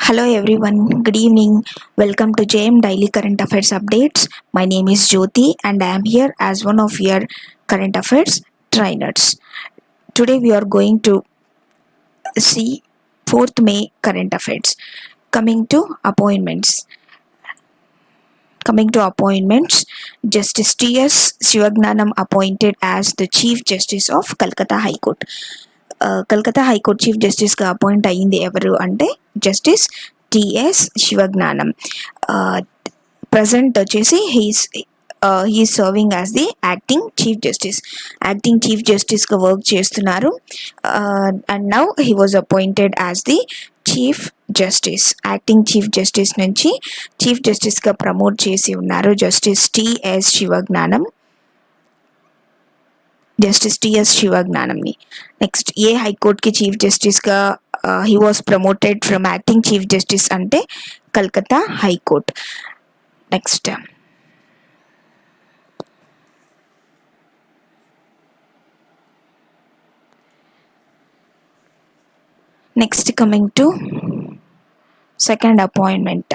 Hello everyone, good evening. Welcome to JM Daily Current Affairs Updates. My name is Jyoti and I am here as one of your current affairs trainers. Today we are going to see 4th May current affairs. Coming to appointments. Justice T.S. Shivagnanam appointed as the Chief Justice of Calcutta High Court. Calcutta high court chief జస్టిస్గా appoint అయ్యింది ఎవరు అంటే justice TS Sivagnanam. Present వచ్చేసి he is serving as the acting chief జస్టిస్గా work చేస్తున్నారు. And now he was appointed as the chief justice. Acting chief justice నుంచి chief జస్టిస్గా promote చేసి ఉన్నారు జస్టిస్ టిఎస్ శివజ్ఞానంని. నెక్స్ట్ ఏ హైకోర్టుకి చీఫ్ జస్టిస్గా he was promoted from acting chief justice అంటే Calcutta high court. Next coming to second అపాయింట్మెంట్లో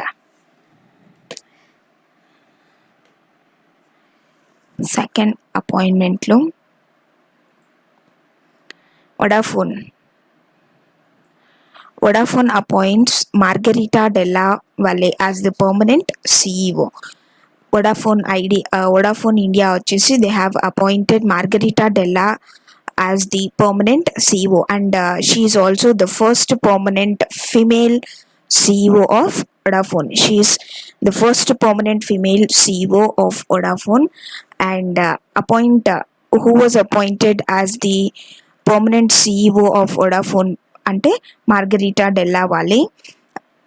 Vodafone appoints Margherita Della Valle as the permanent CEO. Vodafone India వచ్చేసి they have appointed Margherita Della as the permanent CEO and she is also the first permanent female CEO of Vodafone. She is the first permanent female CEO of Vodafone and who was appointed as the permanent CEO of Vodafone అంటే Margherita Della Valle.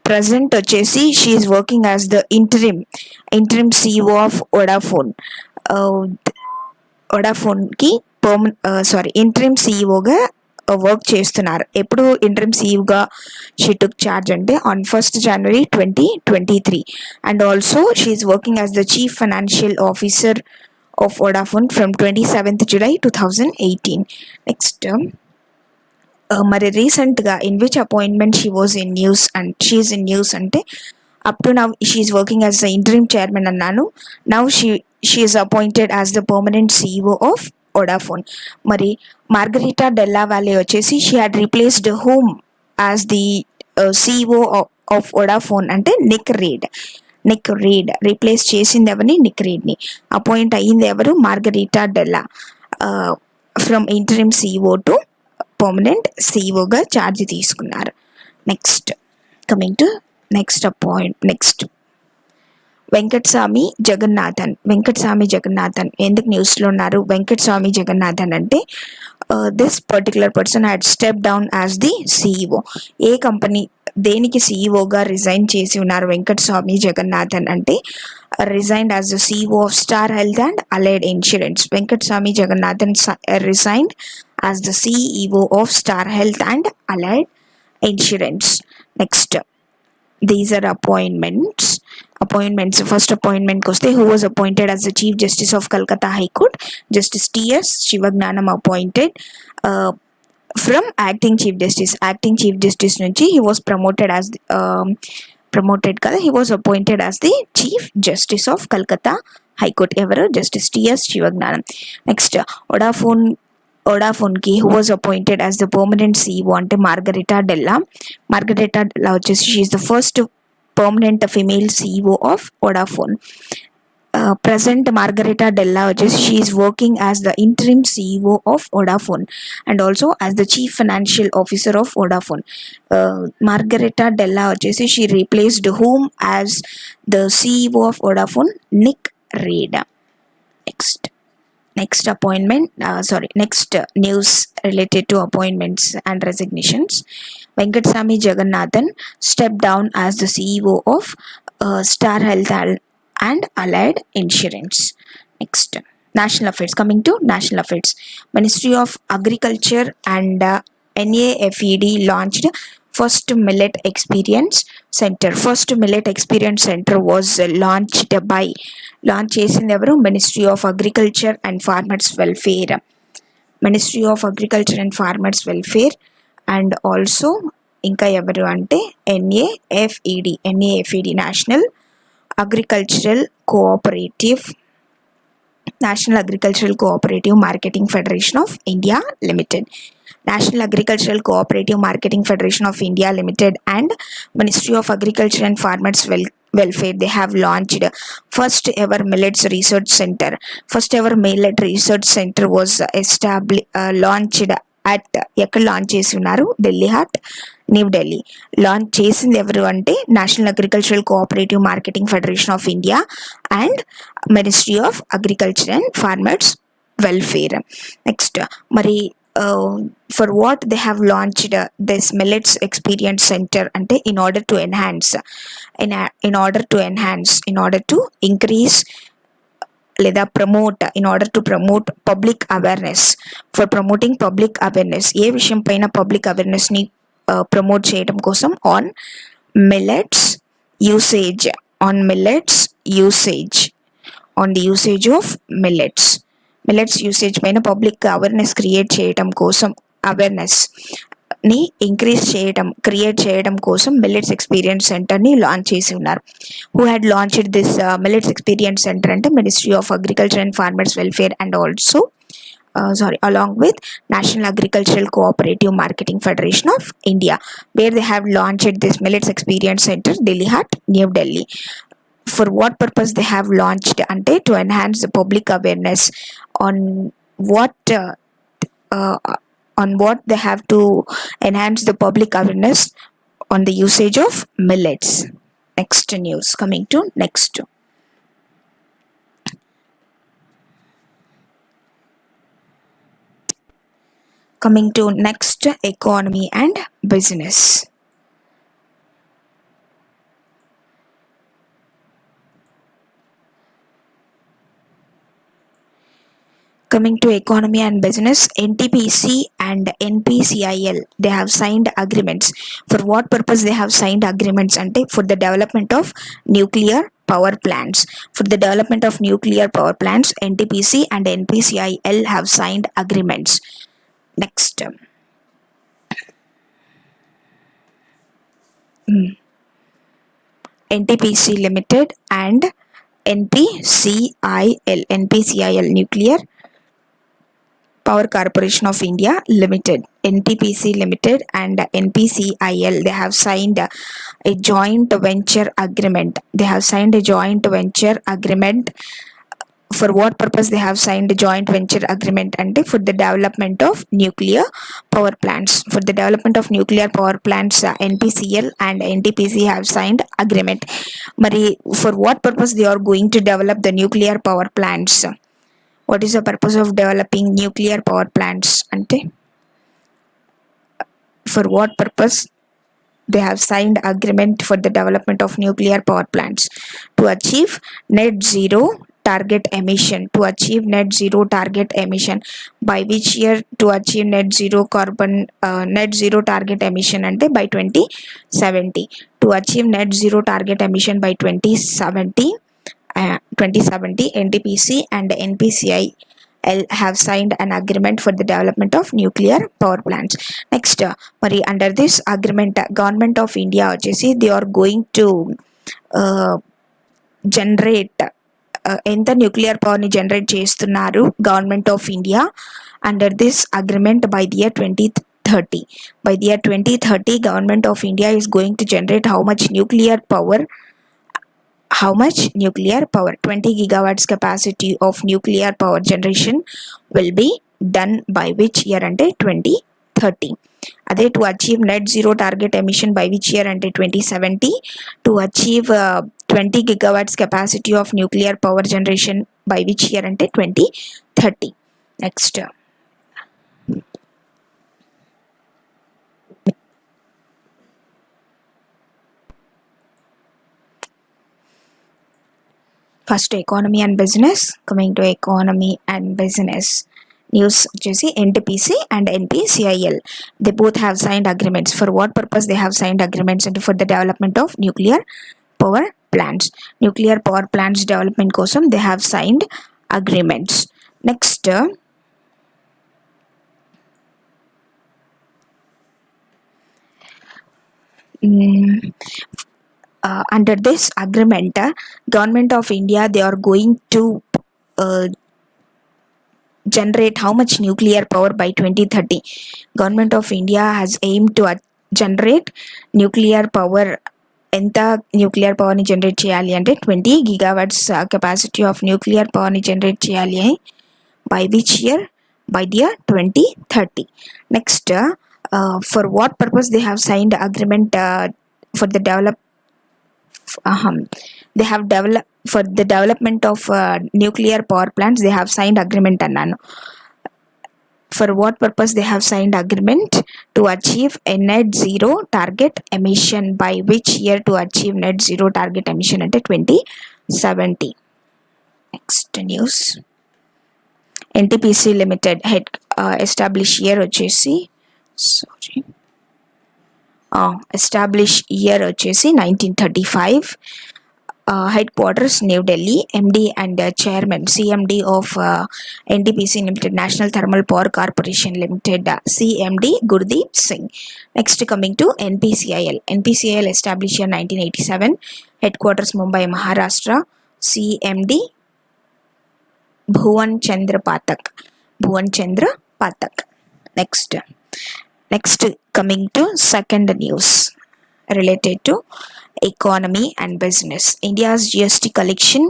Present వచ్చేసి she is working as the interim CEO of వోడాఫోన్కి interim CEOగా work చేస్తున్నారు. ఎప్పుడు interim CEOగా she took charge అంటే on 1st January 2023 and also she is working as the chief financial officer of Vodafone from 27th July 2018. Next మరి రీసెంట్గా in which appointment she is in news అంటే up to now she is working as the interim chairman అన్నాను. Now she is appointed as the permanent CEO of Vodafone. మరి Margherita Della Valle వచ్చేసి she had replaced whom as the CEO of Vodafone అంటే Nick Read replace చేసింది ఎవరిని? Nick రీడ్ని. Appoint అయ్యింది ఎవరు? Margherita Della from interim CEO to permanent CEOగా charge తీసుకున్నారు. Next coming to next Venkataswamy Jagannathan ఎందుకు న్యూస్లో ఉన్నారు? వెంకటస్వామి జగన్నాథన్ అంటే this particular person had step down as the CEO. ఏ కంపెనీ దేనికి CEOగా రిజైన్ చేసి ఉన్నారు వెంకటస్వామి జగన్నాథన్ అంటే resigned as the CEO of Star Health and Allied Insurance. Venkateswamy Jagannathan resigned as the CEO of Star Health and Allied Insurance. Next, these are appointments. First appointment koste who was appointed as the Chief Justice of Calcutta High Court. Justice T.S. Shivagnanam appointed from acting Chief Justice nunchi he was promoted he was appointed as the Chief Justice of Calcutta High Court. Ever Justice T.S. Shivagnanam. Next, Vodafone ki who was appointed as the permanent CEO ante Margherita Della వచ్చేసి she is the first permanent female CEO of Vodafone. Present Margherita Della వచ్చేసి she is working as the interim CEO of Vodafone and also as the chief financial officer of Vodafone. Margherita Della వచ్చేసి she replaced whom as the CEO of Vodafone? Nick Reid. Next news related to appointments and resignations. Venkateswamy Jagannathan stepped down as the CEO of Star Health and Allied Insurance. Next, national affairs. Coming to national affairs, Ministry of Agriculture and NAFED launched First Millet Experience Center. First Millet Experience Center was launched చేసింది ఎవరు? Ministry of Agriculture and Farmers Welfare and also ఇంకా ఎవరు అంటే NAFED national agricultural cooperative marketing federation of India limited. National Agricultural Cooperative Marketing Federation of India Limited and Ministry of Agriculture and Farmers Welfare, they have launched first ever millets research center. First ever millet research center was launched at ఎక్కడ launch చేసి ఉన్నారు? Delhi Haat, new Delhi. Launch చేసింది ఎవరు అంటే national agricultural cooperative marketing federation of India and ministry of agriculture and farmers welfare. Next మరి for what they have launched this millets experience center ante in order to increase లేదా promote, in order to promote public awareness, for promoting public awareness ఏ విషయం పైన public awareness ని promote చేయడం కోసం on millets usage, on the usage of millets usage పైన public awareness create చేయడం కోసం, అవేర్నెస్ని create చేయడం కోసం మిల్లెట్స్ ఎక్స్పీరియన్స్ సెంటర్ని లాంచ్ చేసి ఉన్నారు. Who had launched this millets experience centre అంటే ministry of agriculture and farmers welfare and also along with National Agricultural Cooperative Marketing Federation of India, where they have launched this Millets Experience Center, Delhi Hat, New Delhi. For what purpose they have launched ante to enhance the public awareness on what they have to enhance the public awareness on the usage of millets. Next news, coming to next economy and business. Coming to economy and business, NTPC and NPCIL, they have signed agreements. For what purpose they have signed agreements ante for the development of nuclear power plants. For the development of nuclear power plants, NTPC and NPCIL have signed agreements. Next, NTPC Limited and NPCIL Nuclear Power Corporation of India Limited, NTPC Limited and NPCIL, they have signed a joint venture agreement. For what purpose they have signed a joint venture agreement and for the development of nuclear power plants. For the development of nuclear power plants, NPCL and NTPC have signed agreement. Mari for what purpose they are going to develop the nuclear power plants? What is the purpose of developing nuclear power plants ante? For what purpose they have signed agreement for the development of nuclear power plants? To achieve net zero target emission. By which year to achieve net zero target emission ante by 2070. To achieve net zero target emission by 2070, NTPC and NPCIL have signed an agreement for the development of nuclear power plants. Next, మరి under this agreement, government of India వచ్చేసి they are going to generate ఎంత nuclear పవర్ని generate చేస్తున్నారు government of India under this agreement by the year 2030. By the year 2030, government of India is going to generate how much nuclear power? 20 gigawatts capacity of nuclear power generation will be done by which year ante 2030. Ade to achieve net zero target emission by which year ante 2070. To achieve 20 gigawatts capacity of nuclear power generation by which year ante 2030. Next, first economy and business. Coming to economy and business news వచ్చేసి NTPC and NPCIL, they both have signed agreements. For what purpose they have signed agreements? And for the development of nuclear power plants development కోసం they have signed agreements. Next, under this agreement, government of India, they are going to generate how much nuclear power by 2030. Government of India has aimed to generate nuclear power. ఎంత nuclear పవర్ని generate చేయాలి అంటే 20 gigawatts capacity of nuclear పవర్ని generate చేయాలి by which year? By the year 2030. Next, for what purpose they have signed agreement for the for the development of nuclear power plants. They have signed agreement annanu. For what purpose they have signed agreement? To achieve a net zero target emission. By which year to achieve net zero target emission ante 2070. Next news, NTPC limited head establish year వచ్చేసి establish year వచ్చేసి 1935. Headquarters New Delhi. MD and chairman CMD of NTPC Limited, National Thermal Power Corporation Limited, CMD Gurdeep Singh. Next, coming to NPCIL. NPCIL established in 1987. Headquarters Mumbai, Maharashtra. CMD Bhuvan Chandra Pathak. Next, coming to second news related to economy and business. India's GST collection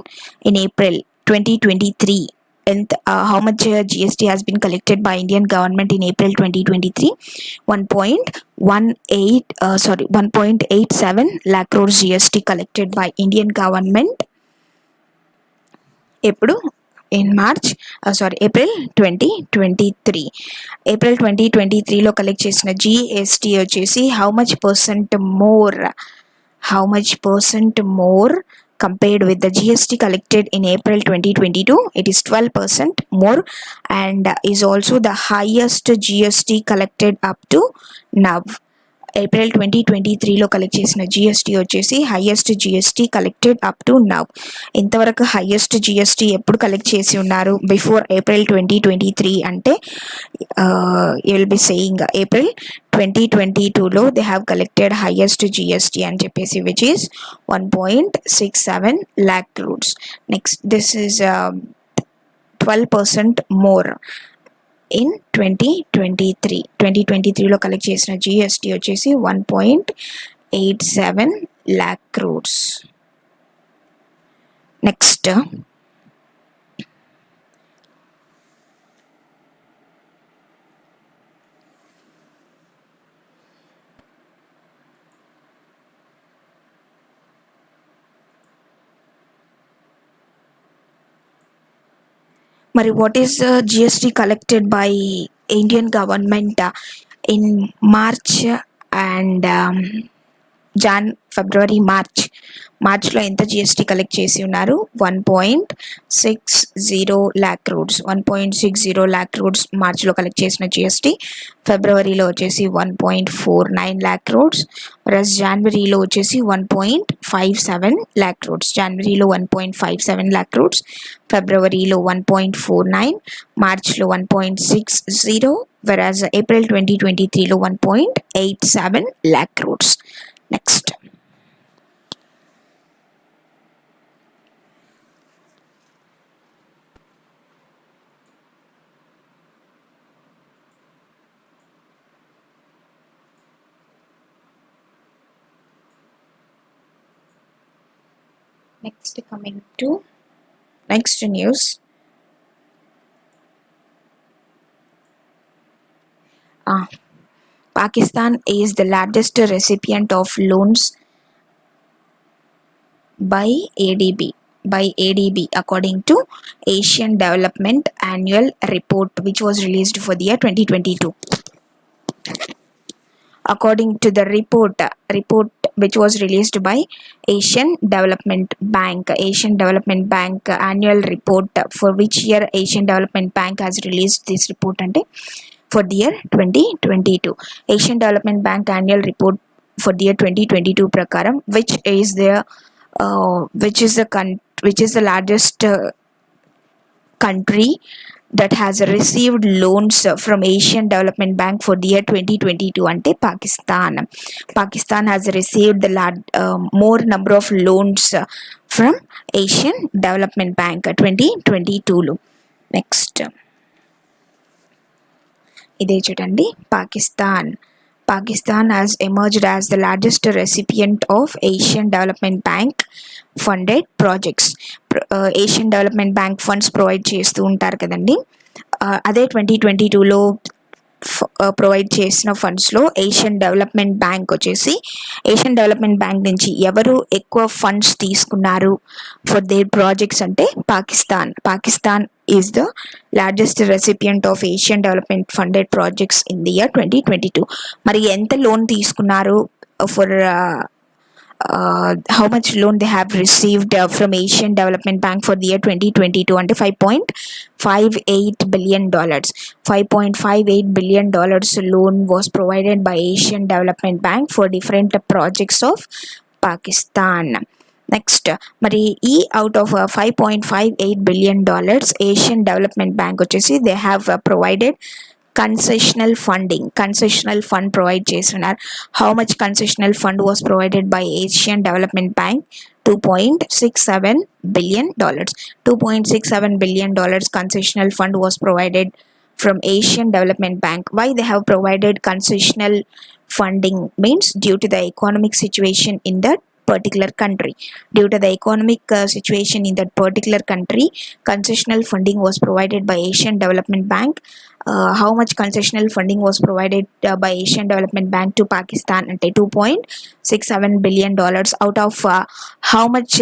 in April 2023, and how much GST has been collected by Indian government in April 2023? 1.87 lakh crores GST collected by Indian government. ఎప్పుడు? in April 2023. April 2023లో collect చేసిన GST వచ్చేసి how much percent more compared with the GST collected in April 2022? It is 12% more, and is also the highest GST collected up to now. April 2023లో collect చేసిన GST వచ్చేసి highest GST collected up to now. ఇంతవరకు highest GST ఎప్పుడు collect చేసి ఉన్నారు before April 2023 అంటే you will be saying April 2022లో they have collected highest GST అని చెప్పేసి which is 1.67 lakh crores. Next, this is 12% more in 2023లో కలెక్ట్ చేసిన GST వచ్చేసి 1.87 lakh crores. నెక్స్ట్, మరి what is GST collected by Indian government in March and February, మార్చ్లో ఎంత GST collect చేసి ఉన్నారు? 1.60 lakh crores. 1.60 lakh crores మార్చ్లో collect చేసిన GST. ఫిబ్రవరిలో వచ్చేసి 1.49 lakh crores. whereas జనవరిలో వచ్చేసి 1.57 lakh crores. జనవరిలో 1.57 lakh crores, ఫిబ్రవరిలో 1.49, మార్చ్లో 1.60, whereas April 2023లో 1.87 lakh crores. Next, coming to next news. Pakistan is the largest recipient of loans by ADB according to Asian Development Annual Report, which was released for the year 2022. According to the report which was released by Asian Development Bank annual report, for which year Asian Development Bank has released this report ante for the year 2022. Asian Development Bank annual report for the year 2022 prakaram, which is the largest country that has received loans from Asian Development Bank for the year 2022 ante Pakistan has received the more number of loans from Asian Development Bank 2022 lo. Next, ఇదే చూడండి, Pakistan has emerged as the largest recipient of Asian Development Bank funded projects. Asian Development Bank funds provide చేస్తూ ఉంటారు కదండి. అదే 2022లో provide చేసిన ఫండ్స్లో Asian development bank నుంచి ఎవరు ఎక్కువ ఫండ్స్ తీసుకున్నారు ఫర్ దేర్ ప్రాజెక్ట్స్ అంటే Pakistan is the largest recipient of Asian development funded projects in the year 2022. మరి ఎంత లోన్ తీసుకున్నారు for how much loan they have received from Asian Development Bank for the year 2022 అంటే $5.58 billion. $5.58 billion loan was provided by Asian Development Bank for different projects of Pakistan. Next, మరి ఈ out of $5.58 billion Asian development bank వచ్చేసి they have provided concessional fund provide చేస్తున్నారు. How much concessional fund was provided by Asian Development Bank? $2.67 billion. $2.67 billion concessional fund was provided from Asian Development Bank. Why they have provided concessional funding means due to the economic situation in that particular country. Due to the economic situation in that particular country, concessional funding was provided by Asian Development Bank. How much concessional funding was provided by Asian Development Bank to Pakistan ante $2.67 billion out of how much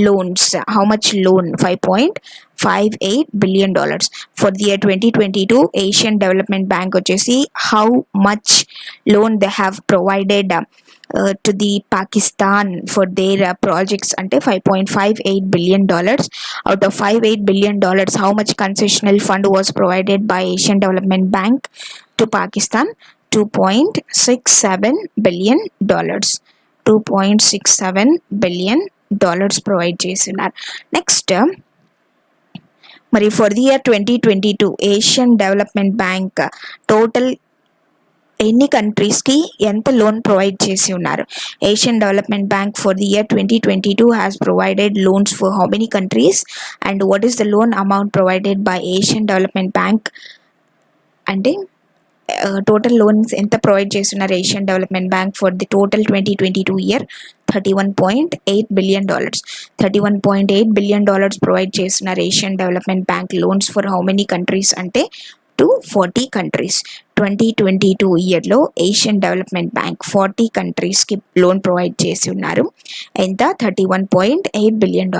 loans? How much loan? $5.58 billion for the year 2022. Asian Development Bank వచ్చేసి how much loan they have provided to the Pakistan for their projects ante $5.58 billion. Out of $5.8 billion, how much concessional fund was provided by Asian Development Bank to Pakistan? $2.67 billion. $2.67 billion provide చేస్తున్నారు. Next, మరి for the year 2022 Asian development bank total ఎన్ని కంట్రీస్కి ఎంత loan provide చేసి ఉన్నారు? Asian development bank for the year 2022 has provided loans for how many countries and what is the loan amount provided by Asian development bank అంటే total loans ఎంత provide చేస్తున్నారు Asian development bank for the total 2022 year? $31.8 billion. $31.8 billion provide చేస్తున్నారు Asian development bank loans for how many countries అంటే to 40 countries. 2022 ఇయర్లో Asian development bank 40 కంట్రీస్కి loan provide చేసి ఉన్నారు. ఎంత? $31.8 billion.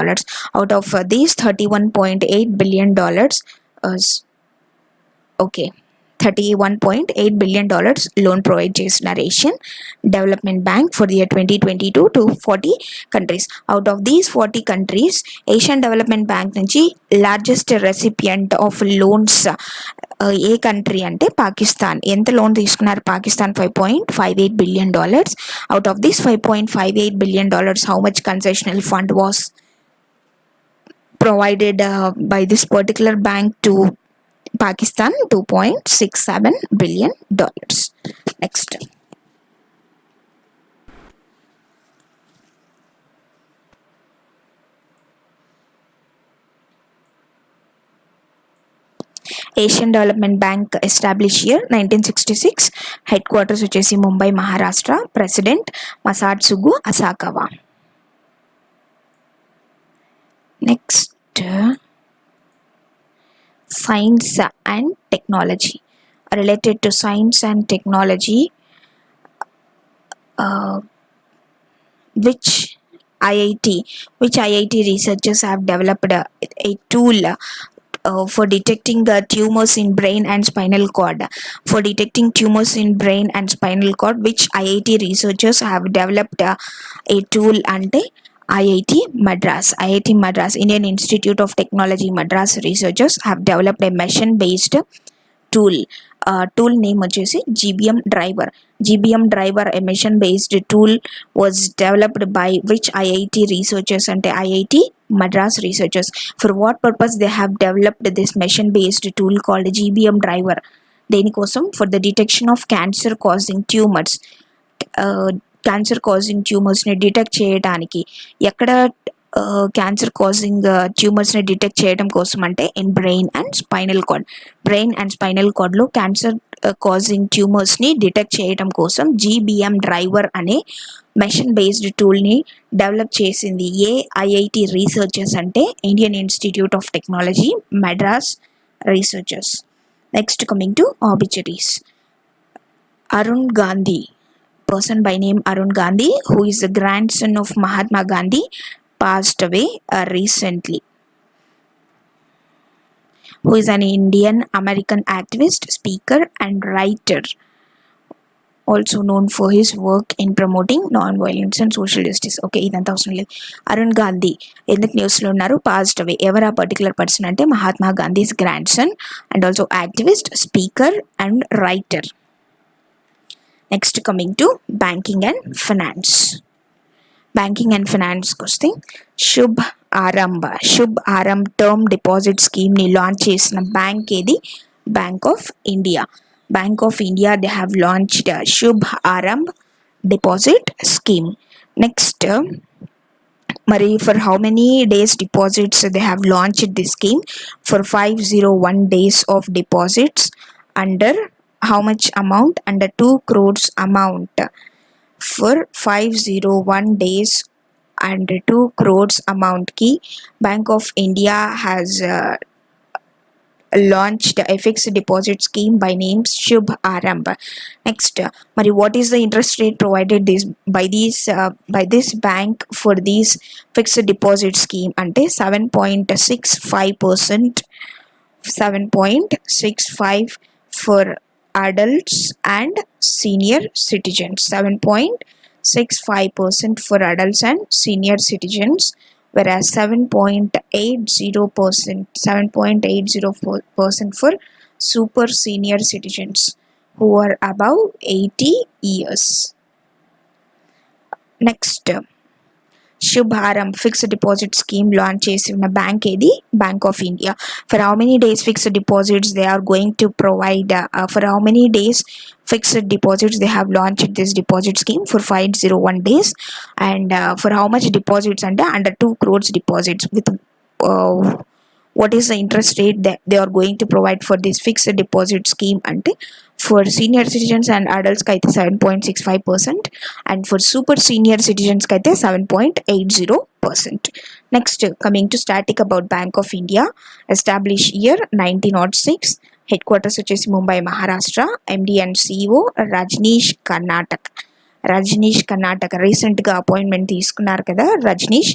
Out of these $31.8 billion okay, $31.8 billion loan provide చేస్తున్నారు Asian development bank for the year 2022 to 40 countries. Out of these 40 countries Asian development bank నుంచి largest recipient of loans ఏ country అంటే పాకిస్తాన్. ఎంత loan తీసుకున్నారు Pakistan? $5.58 billion. Out of this $5.58 billion, how much concessional fund was provided by this particular bank to Pakistan? $2.67 billion. Next, Asian Development Bank established year 1966. Headquarters వచ్చేసి Mumbai, Maharashtra. President Masatsugu Asakawa. Next, science and technology. Related to science and technology, which IIT researchers have developed a tool for detecting tumors in brain and spinal cord. For detecting tumors in brain and spinal cord, which IIT researchers have developed a tool ante IIT Madras, Indian Institute of Technology Madras researchers have developed a machine based tool tool name వచ్చేసి GBM driver. GBM driver emission based tool was developed by which IIT researchers అంటే IIT Madras researchers. For what purpose they have developed this machine based tool called GBM driver? దేనికోసం? For the detection of cancer causing tumours. Cancer causing ట్యూమర్స్ని detect చేయడానికి. ఎక్కడ cancer causing ట్యూమర్స్ని detect చేయడం కోసం అంటే in brain and spinal cord. Brain and spinal కార్డ్లో cancer causing ట్యూమర్స్ని డిటెక్ట్ చేయడం కోసం జీబీఎం డ్రైవర్ అనే మెషిన్ బేస్డ్ టూల్ని డెవలప్ చేసింది ఏ ఐఐటి రీసెర్చర్స్ అంటే Indian institute of technology Madras researchers. Next coming to obituaries. Arun Gandhi, person by name Arun Gandhi, who is the grandson of Mahatma Gandhi, passed away recently. Who is an Indian American activist, speaker and writer, also known for his work in promoting non-violence and social justice. Okay, ఇదంతా అవసరం లేదు. అరుణ్ గాంధీ ఎందుకు న్యూస్లో ఉన్నారు? Passed away. ఎవరు ఆ particular person అంటే Mahatma Gandhi's grandson and also activist, speaker and writer. Next coming to banking and finance. Banking and ఫైనాన్స్కి వస్తే శుభ్ ఆరంభ్ టర్మ్ డిపాజిట్ స్కీమ్ని లాంచ్ చేసిన బ్యాంక్ ఏది? Bank of India. Bank of India they have launched Shubh Aarambh deposit scheme. Next మరి for how many days deposits they have launched this scheme? For 501 days of deposits under how much amount? Under 2 crores amount. For 501 days and 2 crores amount ki Bank of India has launched a fixed deposit scheme by name Shubh Arambh. Next, Mari, what is the interest rate provided by this bank for this fixed deposit scheme? Ante 7.65%. 7.65 for adults and senior citizens. 7.65% for adults and senior citizens, whereas 7.80% for super senior citizens who are above 80 years. Next, Shubh Arambh fixed deposit scheme launch చేసిన bank ఏది? Bank of India. For how many days fixed deposits they are going to provide? For how many days fixed deposits they have launched this deposit scheme? For 501 days. And for how much deposits? Under 2 crores deposits. With what is the interest rate that they are going to provide for this fixed deposit scheme? Ante for senior citizens and adults kaithe 7.65% and for super senior citizens kaithe 7.80%. Next, coming to static about Bank of India. Established year 1906. Headquarters వచ్చేసి Mumbai, Maharashtra. MD and CEO Rajneesh Karnataka. రీసెంట్గా appointment తీసుకున్నారు కదా Rajneesh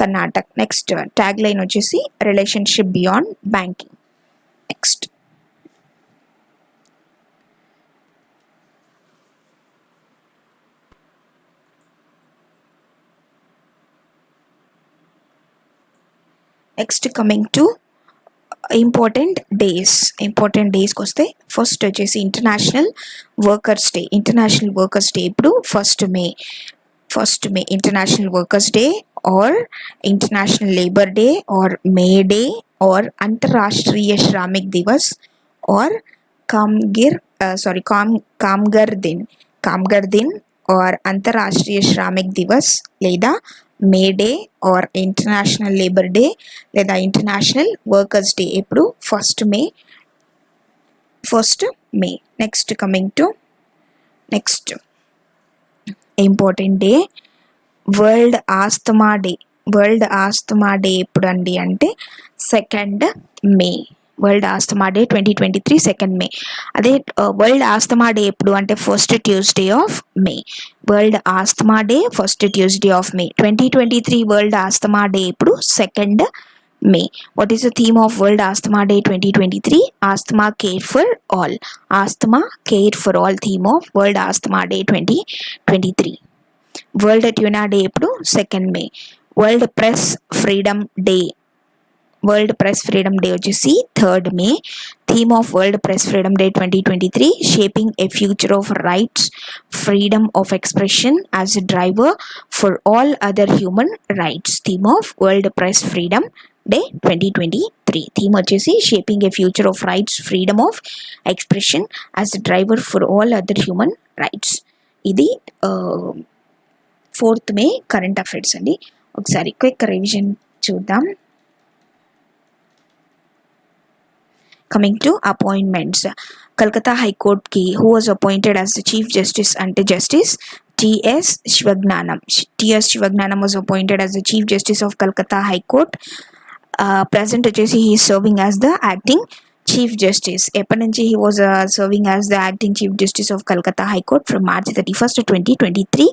Karnatak. Next tagline వచ్చేసి relationship beyond banking. Next coming to important డేస్కి వస్తే first వచ్చేసి international workers day. ఇప్పుడు first May international workers day और इंटरनेशनल लेबर डे और मे डे और अंतर्राष्ट्रीय श्रमिक दिवस और कामगार दिन और अंतर्राष्ट्रीय श्रमिक दिवस లేదా May day or international labour day లేదా ఇంటర్నేషనల్ వర్కర్స్ డే ఎప్పుడు? First May. Next coming to next important day world asthma day ఎప్పుడు అండి అంటే 2nd May. World asthma day 2023 2nd May. అదే వరల్డ్ ఆస్తమా డే ఎప్పుడు అంటే first Tuesday of May. World asthma day first Tuesday of May. 2023 world asthma day ఎప్పుడు? 2nd May. What is the theme of world asthma day 2023? Asthma care for all. Theme of world asthma day 2023. World tuna day ఎప్పుడు? 2nd May. World press freedom day వచ్చేసి 3rd May. Theme of World Press Freedom Day 2023, shaping a future of rights, freedom of expression as a driver for all other human rights. Theme of World Press Freedom Day 2023. Theme వచ్చేసి shaping a future of rights, freedom of expression as a driver for all other human rights. ఇది 4th May current affairs అండి. ఒకసారి quick revision చూద్దాం. Coming to appointments, Calcutta High Court ki who was appointed as the Chief Justice ante Justice T.S. Shivagnanam. T.S. Shivagnanam was appointed as the Chief Justice of Calcutta High Court. Present he is serving as the acting Chief Justice. Epanunchi he was serving as the acting Chief Justice of Calcutta High Court from March 31st, 2023,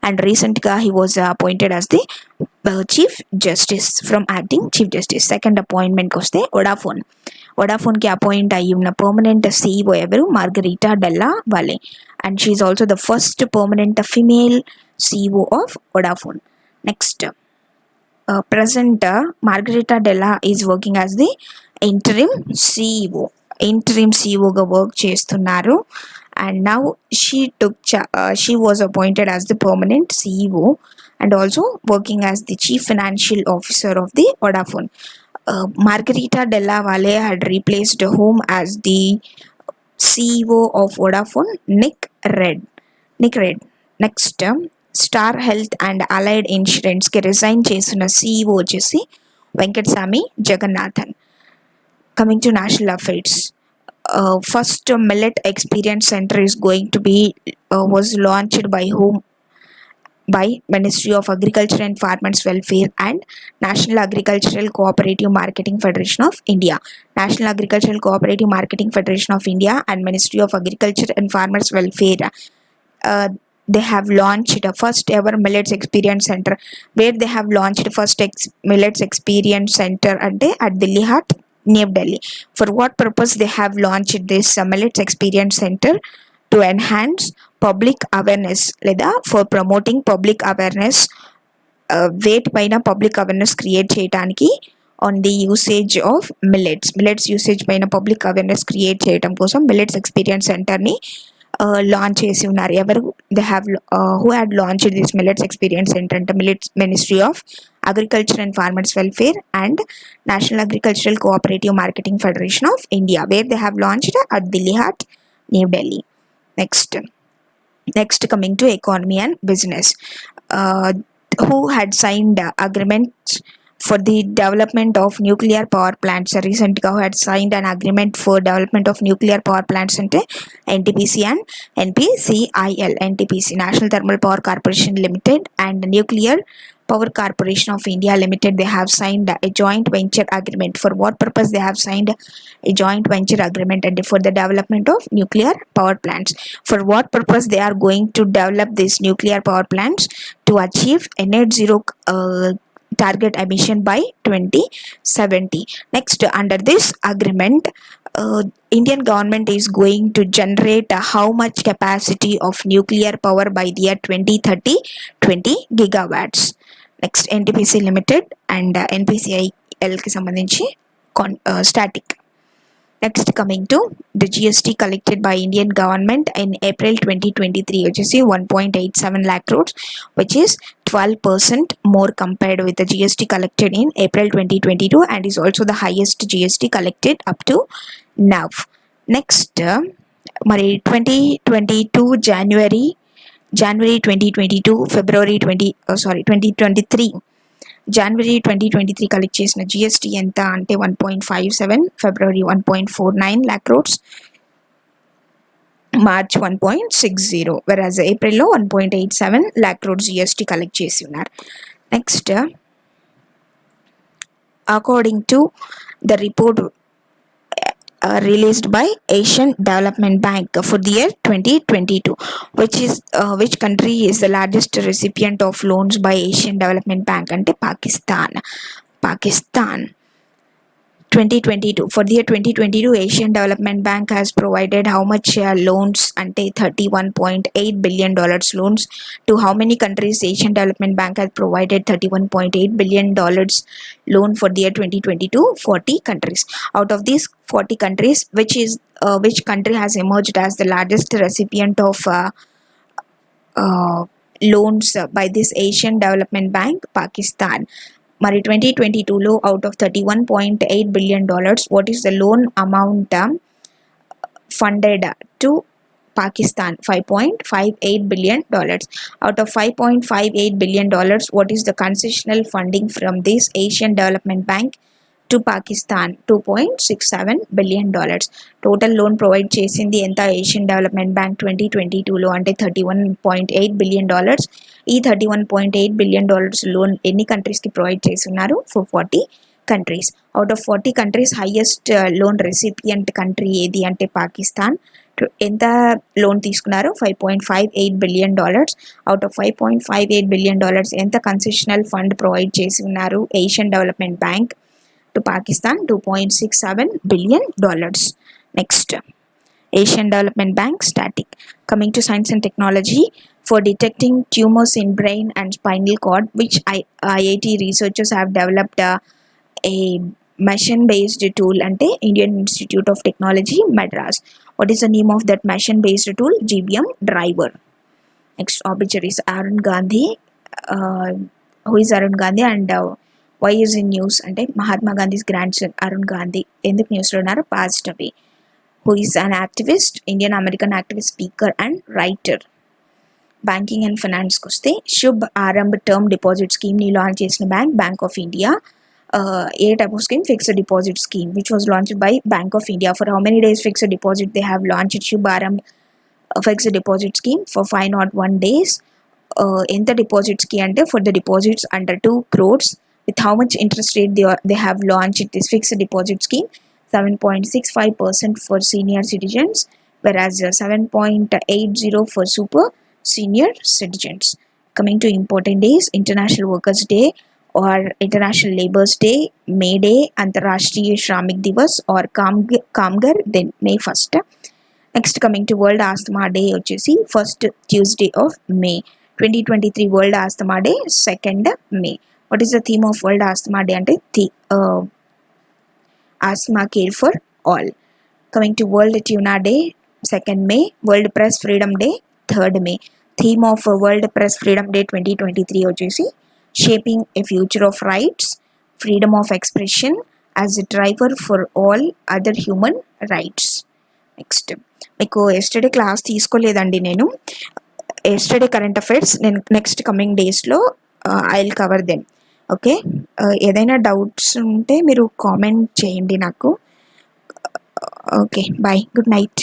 and recently he was appointed as the Chief Justice from acting Chief Justice. Second appointment koste Vodafone ki appoint ayi unna permanent CEO evaru Margarita Della Valle, and she is also the first permanent female CEO of Vodafone. Next, present Margarita Della is working as the interim CEO ga work చేస్తున్నారు, and now she was appointed as the permanent CEO and also working as the Chief Financial Officer of the Vodafone. Margarita Della Valle had replaced whom as the CEO of Vodafone, Nick Red. Next, Star Health and Allied Insurance ki resign chesina CEO వచ్చేసి Venkataswamy Jagannathan. Coming to national affairs, first Millet Experience Center is going to be was launched by whom? By Ministry of Agriculture and Farmers Welfare and National Agricultural Cooperative Marketing Federation of India. National Agricultural Cooperative Marketing Federation of India and Ministry of Agriculture and Farmers Welfare, they have launched a first ever Millets Experience Center, where they have launched first Millets Experience Center at Delhi Hat, New Delhi. For what purpose they have launched this Millets Experience Center? To enhance public awareness లేదా for promoting public awareness, వేటి పైన public awareness create చేయడానికి on the usage of millets usage పైన public awareness create చేయడం కోసం millets experience సెంటర్ని launch చేసి ఉన్నారు. ఎవరు? They have who had launched this millets experience centre అంటే ministry of agriculture and farmers welfare and national agricultural cooperative marketing federation of India, where they have launched at Dilli Haat, new Delhi. Next, coming to economy and business, who had signed agreements for the development of nuclear power plants recently, who had signed an agreement for development of nuclear power plants ante NTPC and NPCIL. NTPC, National Thermal Power Corporation Limited, and Nuclear Power Corporation of India Limited, they have signed a joint venture agreement. For what purpose they have signed a joint venture agreement? And for the development of nuclear power plants. For what purpose they are going to develop these nuclear power plants? To achieve a net zero target emission by 2070. Next, under this agreement, Indian government is going to generate how much capacity of nuclear power by the year 2030? 20 gigawatts. Next, NTPC Limited and NPCIL ki sambandhinchi static. Next, coming to the GST collected by Indian government in April 2023, which is 1.87 lakh crores, which is 12% more compared with the GST collected in April 2022, and is also the highest GST collected up to now. Next, 2022 January 2022 February 2023 January 2023 collect చేసిన GST ఎంత అంటే 1.57, ఫిబ్రవరి 1.49 lakh crores, March 1.60, whereas ఏప్రిల్లో 1.87 lakh crores GST collect చేసి ఉన్నారు. Next, according to the report released by Asian Development Bank for the year 2022, which country is the largest recipient of loans by Asian Development Bank ante Pakistan. 2022 for the year 2022 Asian Development Bank has provided how much loans ante $31.8 billion loans to how many countries? Asian Development Bank has provided $31.8 billion loan for the year 2022 40 countries. Out of these 40 countries, which country has emerged as the largest recipient of loans by this Asian Development Bank? Pakistan. మరి 2022లో out of $31.8 billion what is the loan amount funded to Pakistan? $5.58 billion. Out of $5.58 billion, what is the concessional funding from this Asian Development Bank to Pakistan? $2.67 billion. Total loan provide చేసింది ఎంత Asian development bank 2022లో అంటే $31.8 billion. ఈ $31.8 billion loan ఎన్ని కంట్రీస్కి provide చేస్తున్నారు? For 40 countries. Out of 40 countries highest loan recipient country ఏది అంటే పాకిస్తాన్. ఎంత లోన్ తీసుకున్నారు? $5.58 billion. అవుట్ ఆఫ్ $5.58 billion ఎంత కన్సెషనల్ ఫండ్ ప్రొవైడ్ చేసి ఉన్నారు Asian development bank to Pakistan? $2.67 billion. Next, Asian Development Bank static. Coming to science and technology, for detecting tumors in brain and spinal cord, which IIT researchers have developed a machine-based tool ante Indian Institute of Technology, Madras. What is the name of that machine-based tool? GBM driver. Next, obituaries. Arun Gandhi. Who is Arun Gandhi and why is in news అంటే Mahatma Gandhi's grandson Arun Gandhi ఎందుకు న్యూస్లో ఉన్నారు? Passed away. Who is an activist, Indian American activist, speaker and writer. Banking and ఫైనాన్స్కి వస్తే Shubh Aarambh term deposit స్కీమ్ని launch చేసిన bank of India. ఏ type of scheme? Fixed deposit scheme which was launched by bank of India. For how many days fixed deposit they have launched Shubh Aarambh fixed deposit scheme? For 501 days. ఎంత డిపాజిట్స్కి అంటే for the deposits under 2 crores. With how much interest rate they have launched this fixed deposit scheme? 7.65% for senior citizens, whereas 7.80 for super senior citizens. Coming to important days, International Workers' Day or International Labour's Day, May Day, Antarashtriya Shramik Divas or Kamgar, then May 1st. Next, coming to World Asthma Day, which is first Tuesday of May. 2023 World Asthma Day, 2nd May. What is the theme of World Asthma Day? Ante asthma care for all. Coming to World Tuna Day, 2nd May. World Press Freedom Day, 3rd May. Theme of World Press Freedom Day 2023 వచ్చేసి shaping a future of rights, freedom of expression as a driver for all other human rights. Next, మీకు yesterday class తీసుకోలేదండి నేను. Yesterday current affairs నేను next coming డేస్లో I will cover them. Okay, ఏదైనా doubts ఉంటే మీరు comment చేయండి నాకు. Okay, bye, good night.